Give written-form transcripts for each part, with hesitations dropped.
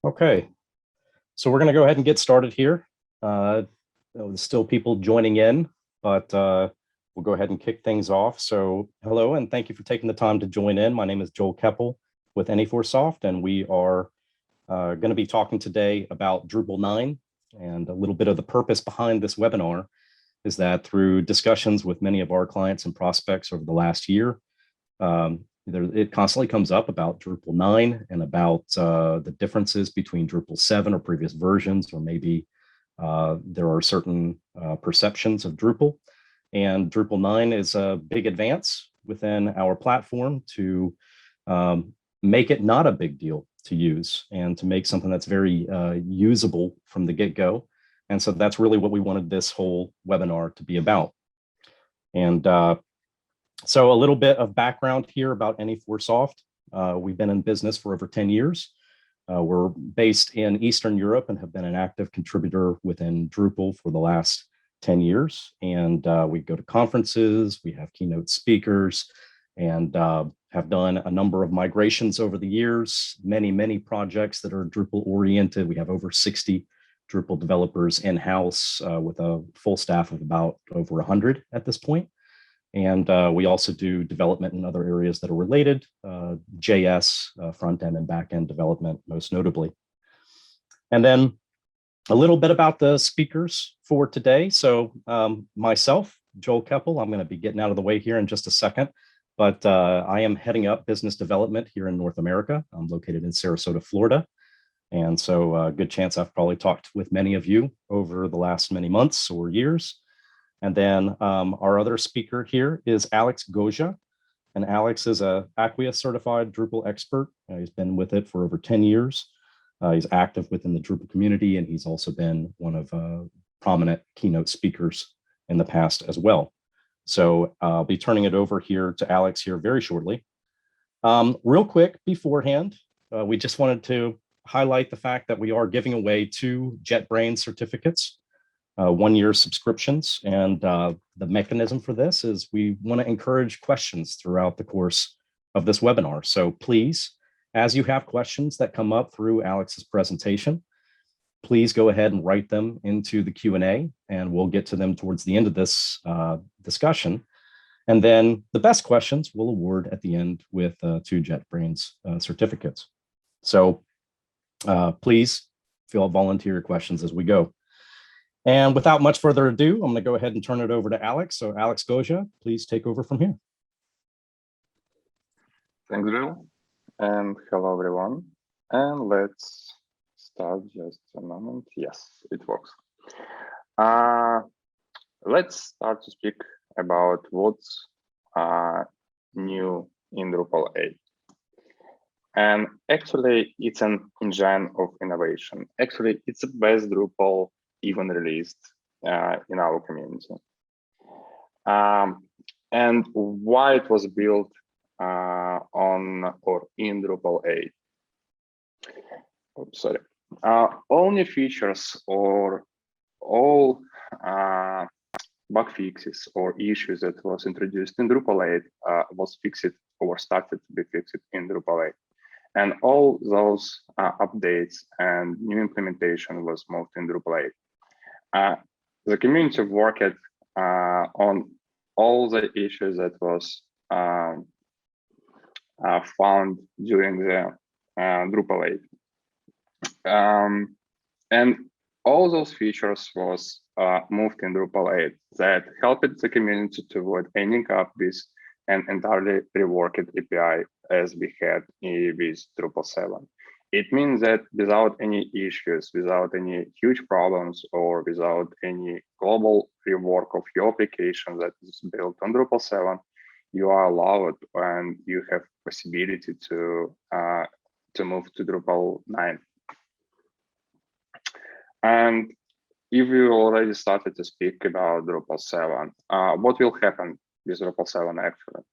Okay, so we're going to go ahead and get started here. There's still people joining in, but we'll go ahead and kick things off. So hello, and thank you for taking the time to join in. My name is Joel Keppel with AnyforSoft, and we are going to be talking today about Drupal 9. And a little bit of the purpose behind this webinar is that through discussions with many of our clients and prospects over the last year, it constantly comes up about Drupal 9 and about the differences between Drupal 7 or previous versions, or maybe there are certain perceptions of Drupal. And Drupal 9 is a big advance within our platform to make it not a big deal to use and to make something that's very usable from the get-go. And so that's really what we wanted this whole webinar to be about. And so a little bit of background here about AnyforSoft. We've been in business for over 10 years. We're based in Eastern Europe and have been an active contributor within Drupal for the last 10 years. And we go to conferences, we have keynote speakers, and have done a number of migrations over the years, many projects that are Drupal oriented. We have over 60 Drupal developers in-house with a full staff of about over 100 at this point. And we also do development in other areas that are related, JS, front-end and back-end development, most notably. And then a little bit about the speakers for today. So myself, Joel Keppel, I'm going to be getting out of the way here in just a second, but I am heading up business development here in North America. I'm located in Sarasota, Florida. And so a good chance I've probably talked with many of you over the last many months or years. And then our other speaker here is Alex Goja. And Alex is a Acquia certified Drupal expert. He's been with it for over 10 years. He's active within the Drupal community, and he's also been one of prominent keynote speakers in the past as well. So I'll be turning it over here to Alex here very shortly. Real quick beforehand, we just wanted to highlight the fact that we are giving away 2 JetBrains certificates. 1-year subscriptions. And the mechanism for this is we want to encourage questions throughout the course of this webinar. So please, as you have questions that come up through Alex's presentation, please go ahead and write them into the Q&A, and we'll get to them towards the end of this discussion. And then the best questions we'll award at the end with 2 JetBrains certificates. So please volunteer your questions as we go. And without much further ado, I'm going to go ahead and turn it over to Alex. So Alex Goja, please take over from here. Thanks, Joel. And hello, everyone. And let's start just a moment. Yes, it works. Let's start to speak about what's new in Drupal 8. And actually, it's an engine of innovation. Actually, it's the best Drupal even released in our community. And why it was built on or in Drupal 8. Oops, sorry. All new features or all bug fixes or issues that was introduced in Drupal 8 was fixed or started to be fixed in Drupal 8. And all those updates and new implementation was moved in Drupal 8. The community worked on all the issues that was found during the Drupal 8. And all those features was moved in Drupal 8 that helped the community to avoid ending up with an entirely reworked API as we had with Drupal 7. It means that without any issues, without any huge problems, or without any global rework of your application that is built on Drupal 7, you are allowed and you have possibility to move to Drupal 9. And if you already started to speak about Drupal 7, what will happen with Drupal 7 actually?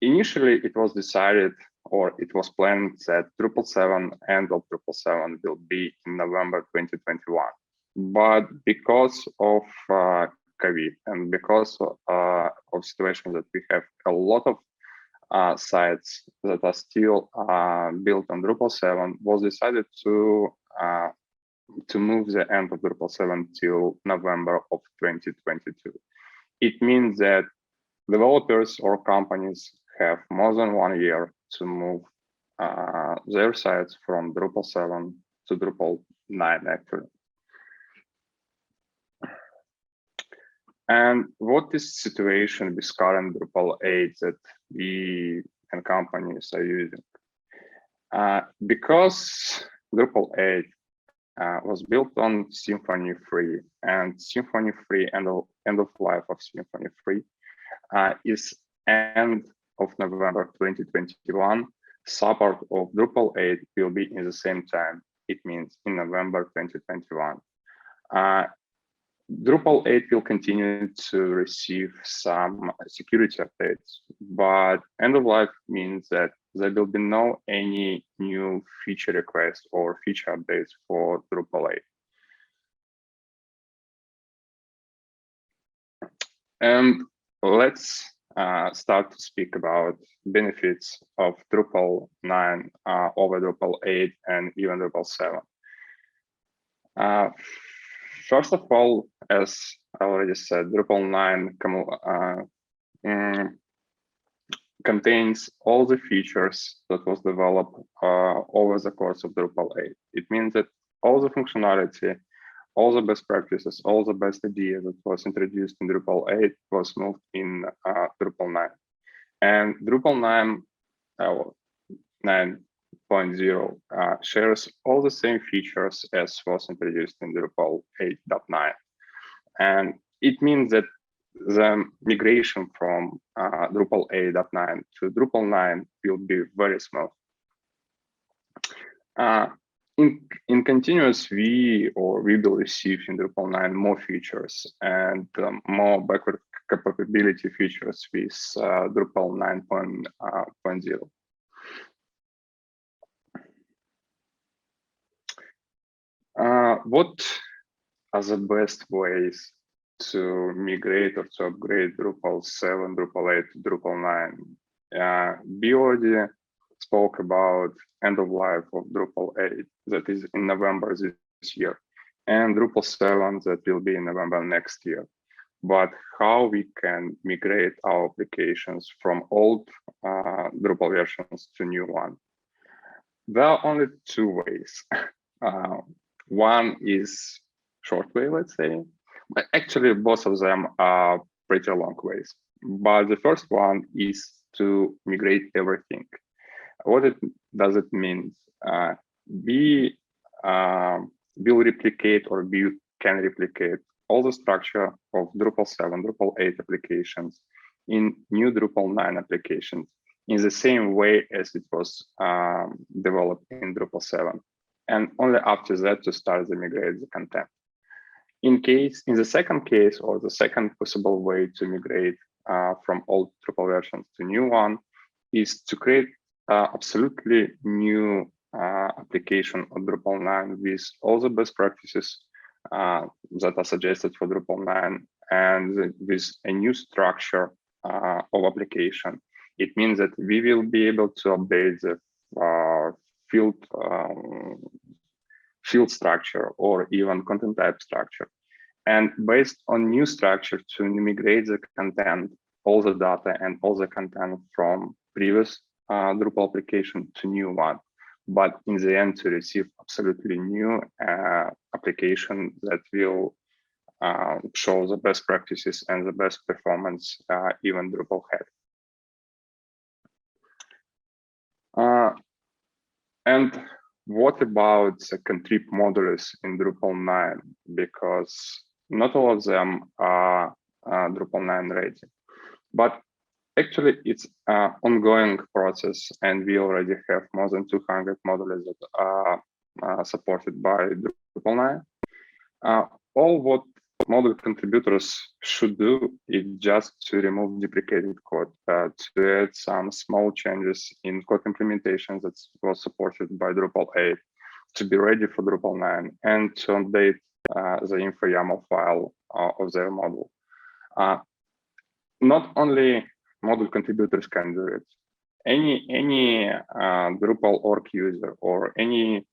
Initially, it was decided or it was planned that Drupal 7 end of Drupal 7 will be in November 2021. But because of COVID and because of situation that we have a lot of sites that are still built on Drupal 7 was decided to move the end of Drupal 7 till November of 2022. It means that developers or companies have more than 1 year to move their sites from Drupal 7 to Drupal 9, actually. And what is the situation with current Drupal 8 that we and companies are using? Because Drupal 8 was built on Symfony 3, and Symfony 3 end of life of Symfony 3 is end of November 2021. Support of Drupal 8 will be in the same time. It means in November 2021. Drupal 8 will continue to receive some security updates, but end of life means that there will be no any new feature requests or feature updates for Drupal 8. And let's start to speak about benefits of Drupal 9 over Drupal 8 and even Drupal 7. First of all, as I already said, Drupal 9 contains all the features that was developed over the course of Drupal 8. It means that all the functionality, all the best practices, all the best ideas that was introduced in Drupal 8 was moved in Drupal 9. And Drupal 9.0 shares all the same features as was introduced in Drupal 8.9. And it means that the migration from Drupal 8.9 to Drupal 9 will be very smooth. In continuous, we will receive in Drupal 9 more features and more backward compatibility features with Drupal 9.0. What are the best ways to migrate or to upgrade Drupal 7, Drupal 8 to Drupal 9? We already spoke about end of life of Drupal 8 that is in November this year, and Drupal 7 that will be in November next year. But how we can migrate our applications from old Drupal versions to new one? There are only two ways. One is short way, let's say, but actually both of them are pretty long ways. But the first one is to migrate everything. What does it mean? We will replicate, or we can replicate all the structure of Drupal 7, Drupal 8 applications in new Drupal 9 applications in the same way as it was developed in Drupal 7. And only after that to start to migrate the content. In the second case, or the second possible way to migrate from old Drupal versions to new one, is to create absolutely new application of Drupal 9 with all the best practices that are suggested for Drupal 9 and with a new structure of application. It means that we will be able to update the field structure or even content type structure. And based on new structure to migrate the content, all the data and all the content from previous Drupal application to new one. But in the end, to receive absolutely new application that will show the best practices and the best performance even Drupal had. And what about the contrib modules in Drupal 9? Because not all of them are Drupal 9 ready. But actually, it's an ongoing process, and we already have more than 200 modules that are supported by Drupal 9. All what module contributors should do is just to remove deprecated code, to add some small changes in code implementations that was supported by Drupal 8, to be ready for Drupal 9, and to update the info YAML file of their module. Not only module contributors can do it. any Drupal org user or any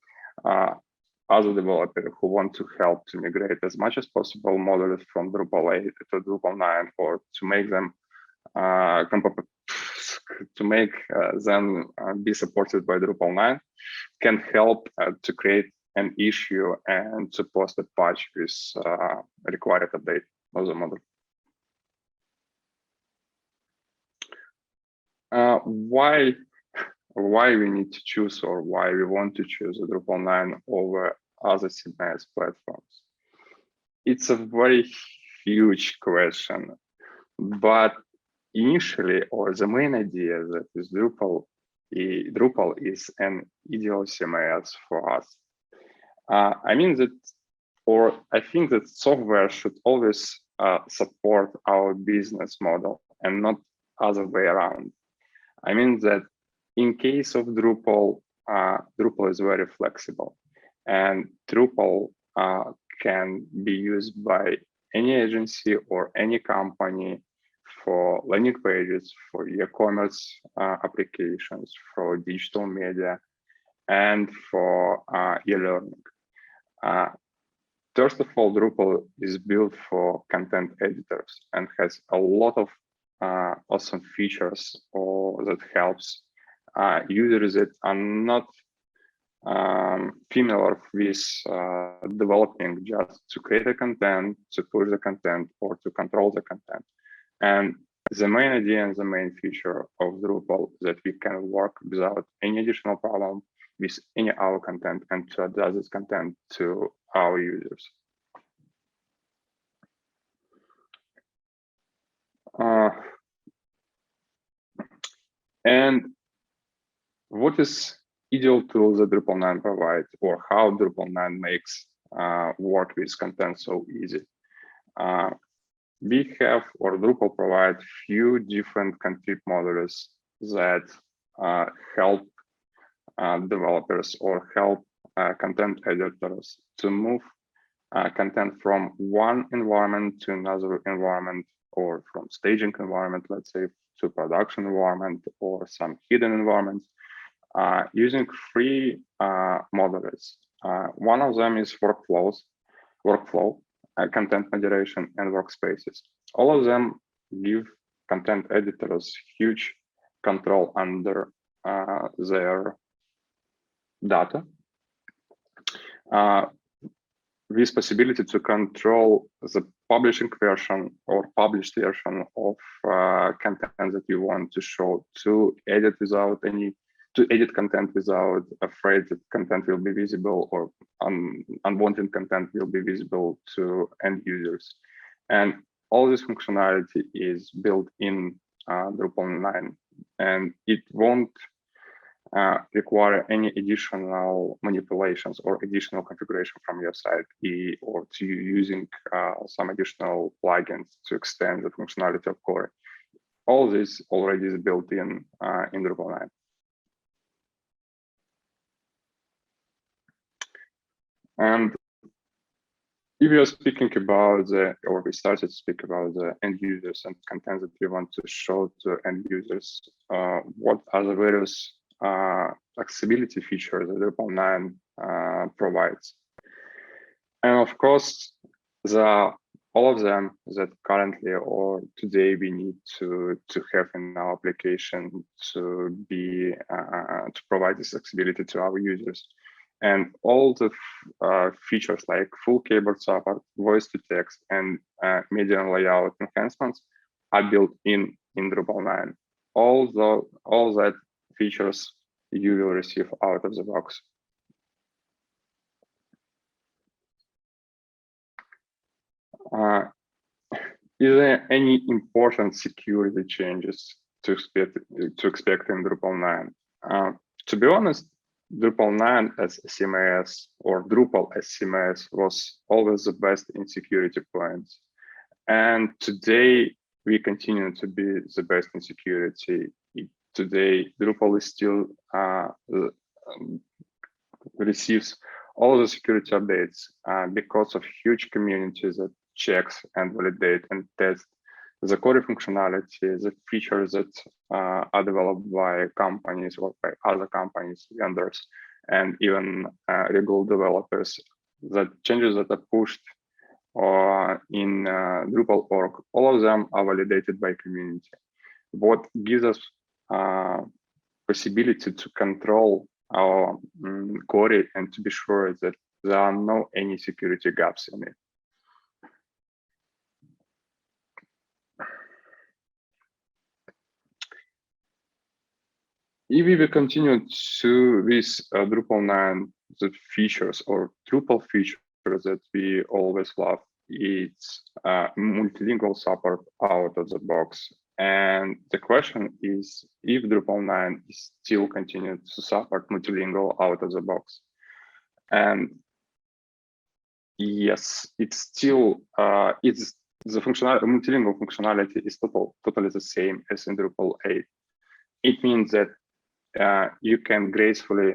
other developer who want to help to migrate as much as possible modules from Drupal 8 to Drupal 9, or to make them be supported by Drupal 9, can help to create an issue and to post a patch with required update of the module. Why we need to choose, or why we want to choose Drupal 9 over other CMS platforms? It's a very huge question, but initially, or the main idea that is Drupal is an ideal CMS for us. I think that software should always support our business model and not other way around. I mean that in case of Drupal, Drupal is very flexible, and Drupal can be used by any agency or any company for landing pages, for e-commerce applications, for digital media, and for e-learning. First of all, Drupal is built for content editors and has a lot of awesome features that helps users that are not familiar with developing just to create a content, to push the content, or to control the content. And the main idea and the main feature of Drupal that we can work without any additional problem with any our content and to adjust this content to our users. And what is ideal tool that Drupal 9 provides, or how Drupal 9 makes work with content so easy? We have, or Drupal provides, few different config modules that help developers or help content editors to move content from one environment to another environment, or from staging environment, let's say, to production environment, or some hidden environments, using three modules. One of them is workflow, content moderation, and workspaces. All of them give content editors huge control under their data, with possibility to control the publishing version or published version of content that you want to show, to edit content without afraid that content will be visible, or unwanted content will be visible to end users. And all this functionality is built in Drupal 9, and it won't require any additional manipulations or additional configuration from your side, or to using some additional plugins to extend the functionality of core. All this already is built in Drupal 9. And if we are speaking about we started to speak about the end users and content that we want to show to end users, what are the various accessibility features that Drupal 9 provides? And of course, all of them that currently or today we need to have in our application to be to provide this accessibility to our users. And all the features like full keyboard support, voice to text, and media and layout enhancements are built in Drupal 9. All that features you will receive out of the box. Is there any important security changes to expect in Drupal 9? To be honest, Drupal 9 as CMS, or Drupal as CMS, was always the best in security points. And today, we continue to be the best in security. Today, Drupal is still receives all the security updates because of huge communities that checks and validate and test the core functionality, the features that are developed by companies or by other companies, vendors, and even regular developers. The changes that are pushed in Drupal org, all of them are validated by community. What gives us possibility to control our core and to be sure that there are no any security gaps in it. If we will continue to with Drupal 9, the features or Drupal features that we always love, it's multilingual support out of the box. And the question is if Drupal 9 is still continuing to support multilingual out of the box. And yes, it's still, it's the multilingual functionality is totally the same as in Drupal 8. It means that you can gracefully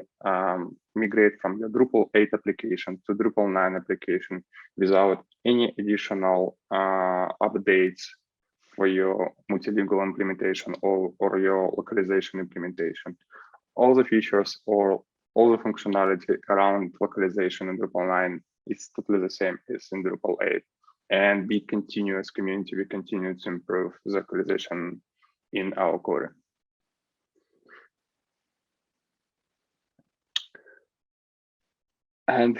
migrate from your Drupal 8 application to Drupal 9 application without any additional updates for your multilingual implementation or your localization implementation. All the features or all the functionality around localization in Drupal 9 is totally the same as in Drupal 8. And we continue as community, we continue to improve the localization in our core. And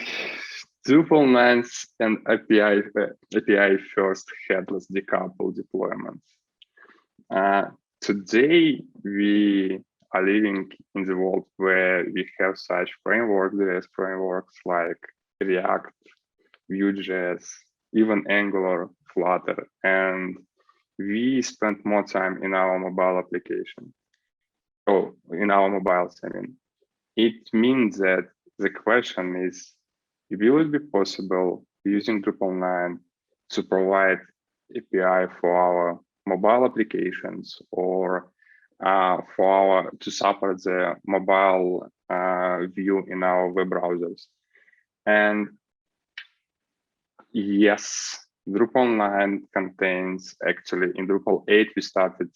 Drupal 9 and API first headless decoupled deployments. Today, we are living in the world where we have such frameworks like React, Vue.js, even Angular, Flutter, and we spend more time in our mobile application. Oh, in our mobiles, I mean. It means that the question is, will it be possible using Drupal 9 to provide API for our mobile applications or to support the mobile view in our web browsers? And yes, Drupal 9 contains, actually in Drupal 8, we started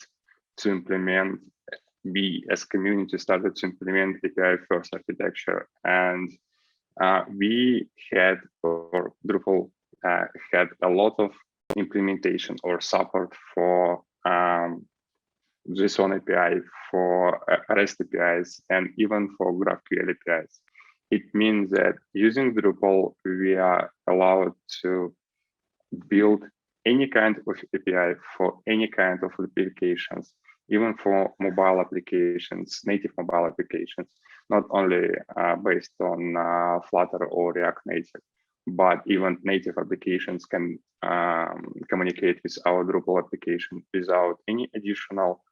to implement, we as community started to implement API first architecture, and we had, or Drupal had a lot of implementation or support for JSON API, for REST APIs, and even for GraphQL APIs. It means that using Drupal, we are allowed to build any kind of API for any kind of applications, even for mobile applications, native mobile applications, not only based on Flutter or React Native, but even native applications can communicate with our Drupal application without any additional,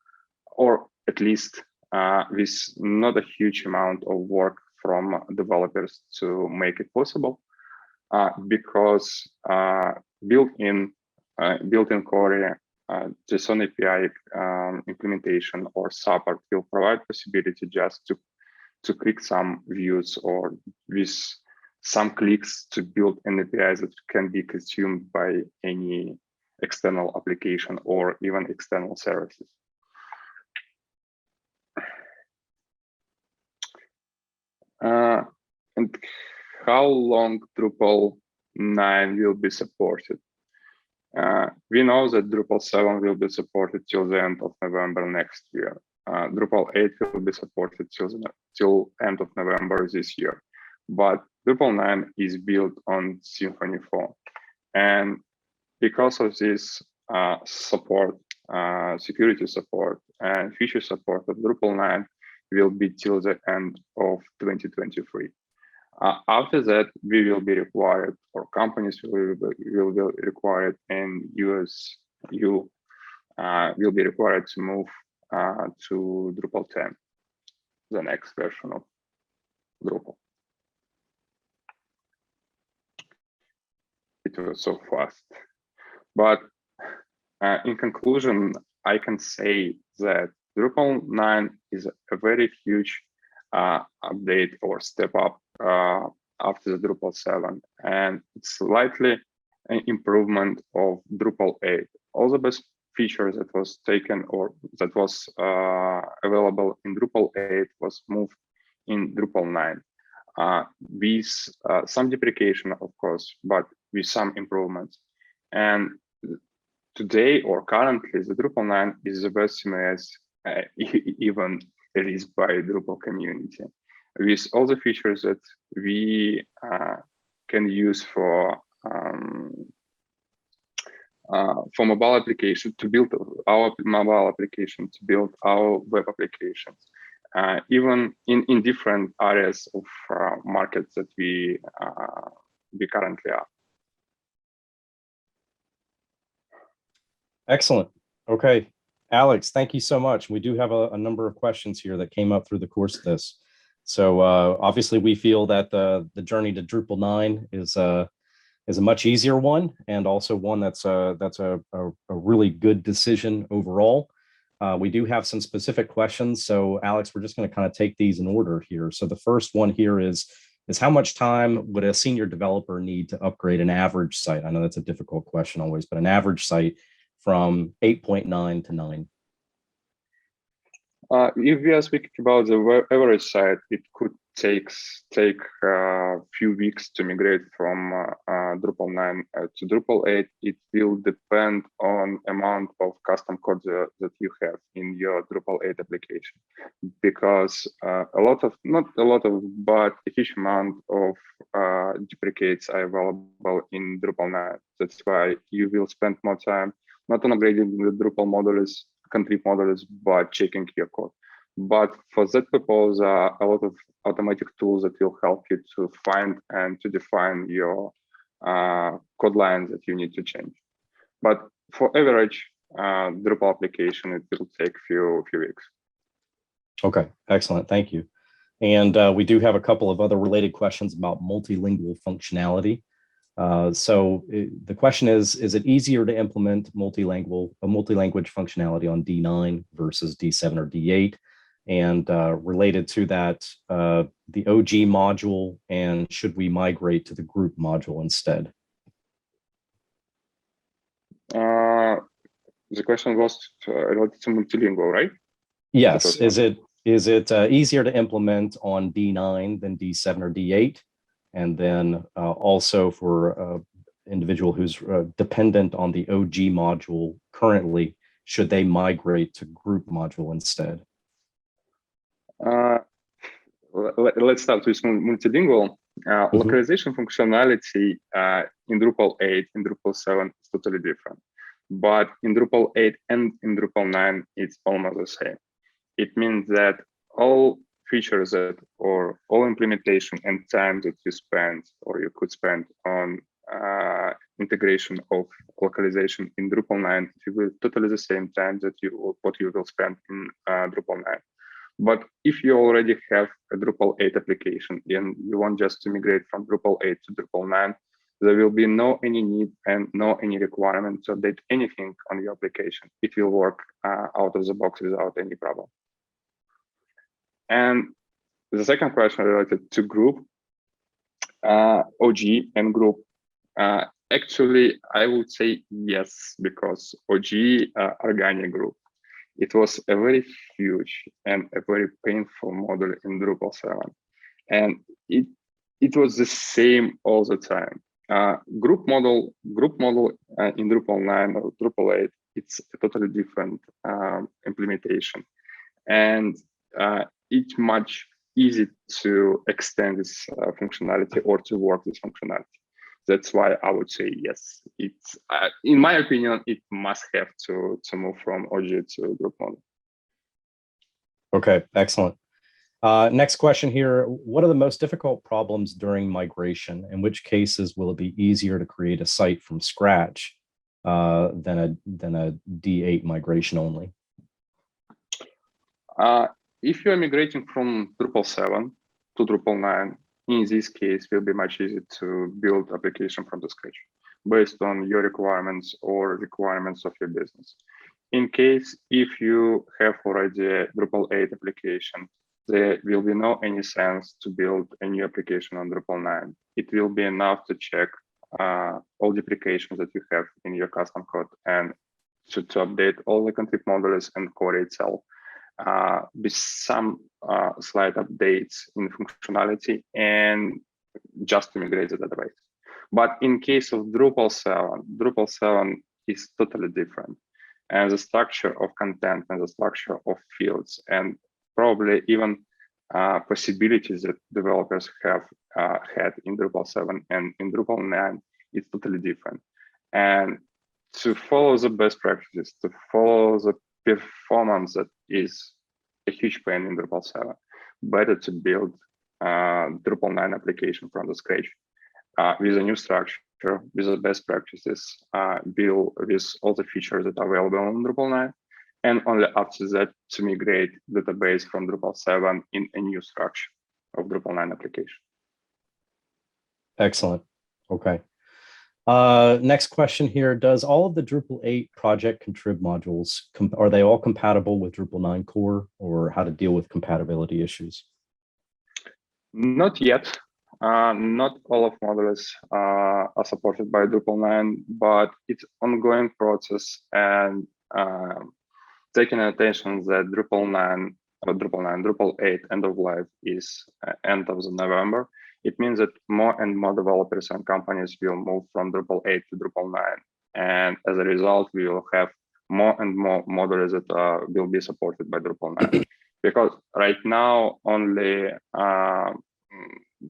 or at least with not a huge amount of work from developers to make it possible, because built-in core JSON API implementation or support will provide possibility just to click some views or with some clicks to build an API that can be consumed by any external application or even external services. And how long Drupal 9 will be supported? We know that Drupal 7 will be supported till the end of November next year. Drupal 8 will be supported till end of November this year. But Drupal 9 is built on Symfony 4. And because of this support, security support, and feature support of Drupal 9 will be till the end of 2023. After that, we will be required, or companies will be required, and you will be required to move to Drupal 10, the next version of Drupal. It was so fast. But in conclusion, I can say that Drupal 9 is a very huge update or step up after the Drupal 7, and it's slightly an improvement of Drupal 8. All the best feature that was taken or that was available in Drupal 8 was moved in Drupal 9 with some deprecation, of course, but with some improvements. And today or currently, the Drupal 9 is the best CMS even released by Drupal community, with all the features that we can use for mobile application, to build our mobile application, to build our web applications, even in different areas of markets that we currently are. Excellent. Okay, Alex, thank you so much. We do have a number of questions here that came up through the course of this. So obviously, we feel that the journey to Drupal 9 is a much easier one, and also one that's a really good decision overall. We do have some specific questions. So Alex, we're just going to kind of take these in order here. So the first one here is how much time would a senior developer need to upgrade an average site? I know that's a difficult question always, but an average site from 8.9 to 9. If we are speaking about the average site, it could take a few weeks to migrate from Drupal 9 to Drupal 8. It will depend on amount of custom code that you have in your Drupal 8 application, because not a lot of, but a huge amount of duplicates are available in Drupal 9. That's why you will spend more time not on upgrading the Drupal modules, config modules, but checking your code. But for that purpose, a lot of automatic tools that will help you to find and to define your code lines that you need to change. But for average Drupal application, it will take few weeks. Okay, excellent. Thank you. And we do have a couple of other related questions about multilingual functionality. So the question is it easier to implement multi-language functionality on D9 versus D7 or D8? And related to that, the OG module, and should we migrate to the group module instead? The question was related to multilingual, right? Yes. Is it easier to implement on D9 than D7 or D8? And then also for individual who's dependent on the OG module currently, should they migrate to group module instead? Let's start with multilingual. Localization functionality in Drupal 8 and Drupal 7 is totally different. But in Drupal 8 and in Drupal 9, it's almost the same. It means that all features that or all implementation and time that you spend or you could spend on integration of localization in Drupal 9, it will totally the same time that what you will spend in Drupal 9. But if you already have a Drupal 8 application and you want just to migrate from Drupal 8 to Drupal 9, there will be no any need and no any requirement to update anything on your application. It will work out of the box without any problem. And the second question related to group, OG and group. Actually, I would say yes, because OG organic group, it was a very huge and a very painful model in Drupal 7. And it was the same all the time. Group model in Drupal 9 or Drupal 8, it's a totally different implementation. And it's much easy to extend this functionality or to work this functionality. That's why I would say yes. It's in my opinion, it must have to move from OG to group model. Okay, excellent. Next question here. What are the most difficult problems during migration? In which cases will it be easier to create a site from scratch than a D8 migration only? If you're migrating from Drupal 7 to Drupal 9, in this case, it will be much easier to build application from the scratch based on your requirements or requirements of your business. In case if you have already a Drupal 8 application, there will be no any sense to build a new application on Drupal 9. It will be enough to check all the applications that you have in your custom code and to update all the config modules and core itself with some slight updates in functionality and just to migrate the database. But in case of Drupal 7 is totally different. And the structure of content and the structure of fields and probably even possibilities that developers have had in Drupal 7 and in Drupal 9 is totally different. And to follow the best practices, to follow the performance that is a huge pain in Drupal 7, better to build Drupal 9 application from the scratch with a new structure, with the best practices, build with all the features that are available on Drupal 9, and only after that to migrate database from Drupal 7 in a new structure of Drupal 9 application. Excellent. Okay. Next question here. Does all of the Drupal 8 project contrib modules, are they all compatible with Drupal 9 core, or how to deal with compatibility issues? Not yet. Not all of modules are supported by Drupal 9, but it's ongoing process, and taking attention that Drupal 8 end of life is end of November. It means that more and more developers and companies will move from Drupal 8 to Drupal 9. And as a result, we will have more and more modules that will be supported by Drupal 9. Because right now, only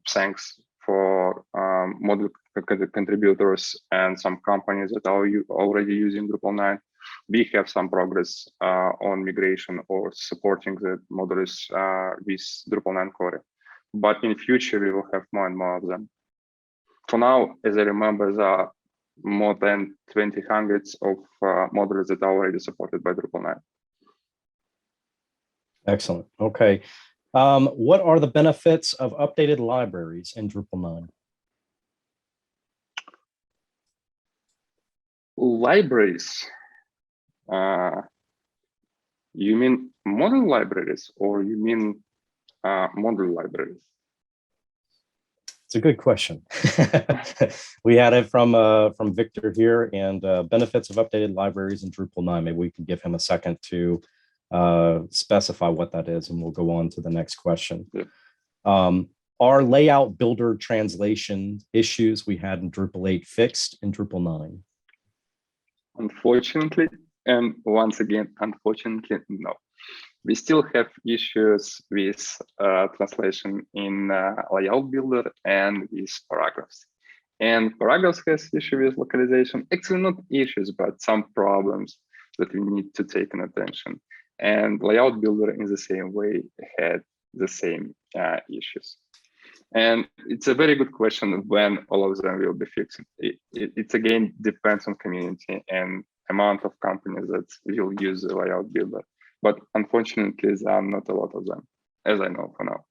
thanks for module contributors and some companies that are already using Drupal 9, we have some progress on migration or supporting the modules with Drupal 9 core. But in future, we will have more and more of them. For now, as I remember, there are more than 20 hundreds of modules that are already supported by Drupal 9. Excellent. Okay. What are the benefits of updated libraries in Drupal 9? Libraries. You mean model libraries, or you mean module libraries? It's a good question. We had it from Victor here, and benefits of updated libraries in Drupal 9. Maybe we can give him a second to specify what that is, and we'll go on to the next question. Yeah. Are layout builder translation issues we had in Drupal 8 fixed in Drupal 9? Unfortunately, and once again, unfortunately, no. We still have issues with translation in layout builder and with paragraphs. And paragraphs has issue with localization. Actually, not issues, but some problems that we need to take in attention. And layout builder in the same way had the same issues. And it's a very good question when all of them will be fixed. It again depends on community and amount of companies that will use the layout builder. But unfortunately, there are not a lot of them, as I know for now.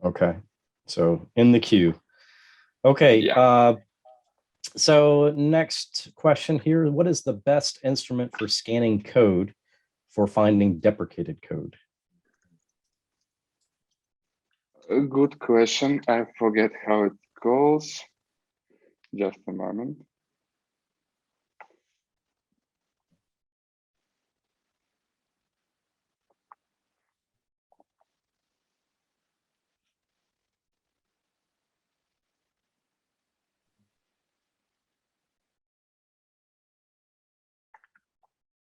Okay, so in the queue. Okay, yeah. So next question here. What is the best instrument for scanning code for finding deprecated code? A good question. I forget how it goes. Just a moment.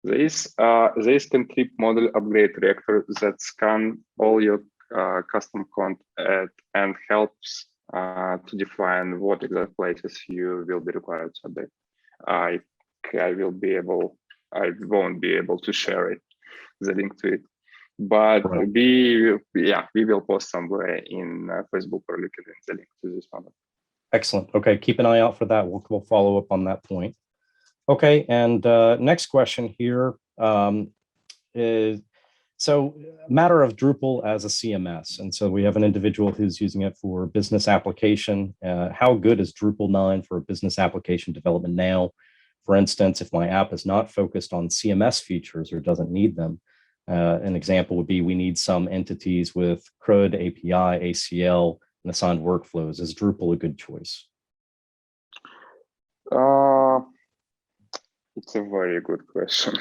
There is contrib model upgrade reactor that scan all your custom content and helps to define what exact places you will be required to update. I won't be able to share it, the link to it, but right. we will post somewhere in Facebook or LinkedIn the link to this one. Excellent. Okay, keep an eye out for that. We'll follow up on that point. Okay, and next question here is, so matter of Drupal as a CMS. And so we have an individual who's using it for business application. How good is Drupal 9 for business application development now? For instance, if my app is not focused on CMS features or doesn't need them, an example would be we need some entities with CRUD, API, ACL, and assigned workflows. Is Drupal a good choice? It's a very good question.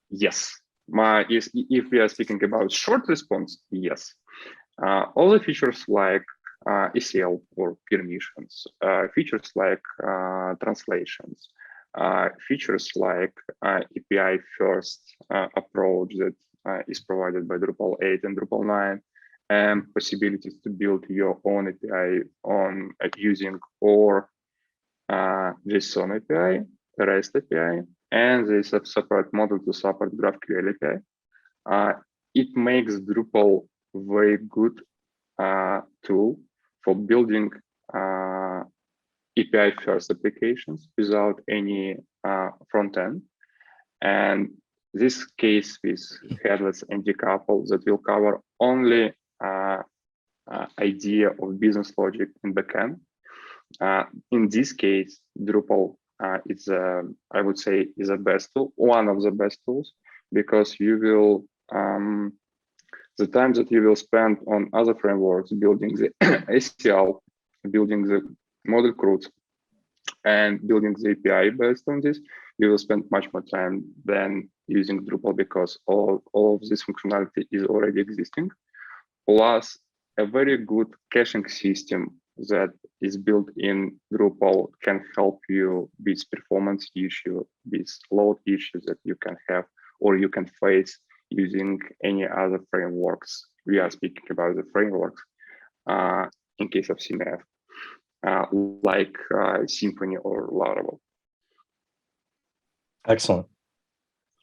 Yes. If we are speaking about short response, yes. All the features like ECL or permissions, features like translations, features like API first approach that is provided by Drupal 8 and Drupal 9, and possibilities to build your own API on using or JSON API, REST API, and there's a separate model to support GraphQL API. It makes Drupal very good tool for building API first applications without any front end. And this case with headless and decouple that will cover only idea of business logic in backend. In this case, Drupal is, I would say, is the best tool, one of the best tools, because you will the time that you will spend on other frameworks, building the ACL, building the model CRUD, and building the API based on this, you will spend much more time than using Drupal because all of this functionality is already existing. Plus, a very good caching system that is built in Drupal can help you with performance issue, with load issues that you can have or you can face using any other frameworks. We are speaking about the frameworks in case of CMF, like Symfony or Laravel. Excellent.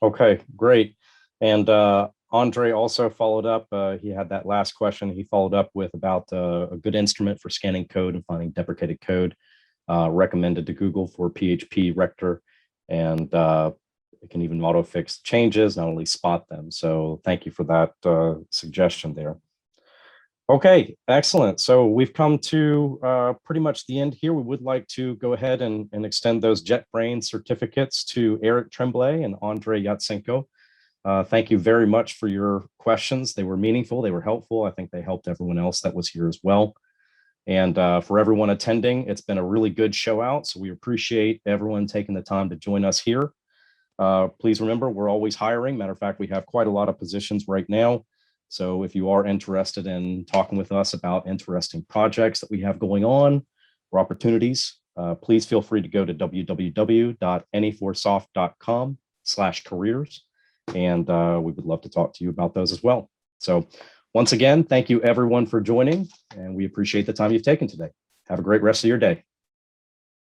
Okay, great. And Andre also followed up. He had that last question. He followed up with about a good instrument for scanning code and finding deprecated code, recommended to Google for PHP Rector, and it can even auto fix changes, not only spot them. So thank you for that suggestion there. Okay, excellent. So we've come to pretty much the end here. We would like to go ahead and extend those JetBrains certificates to Eric Tremblay and Andre Yatsenko. Thank you very much for your questions. They were meaningful, they were helpful. I think they helped everyone else that was here as well. And for everyone attending, it's been a really good show out. So we appreciate everyone taking the time to join us here. Please remember, we're always hiring. Matter of fact, we have quite a lot of positions right now. So if you are interested in talking with us about interesting projects that we have going on or opportunities, please feel free to go to www.anyforsoft.com/careers. And we would love to talk to you about those as well. So once again, thank you everyone for joining, and we appreciate the time you've taken today. Have a great rest of your day.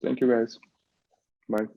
Thank you, guys. Bye.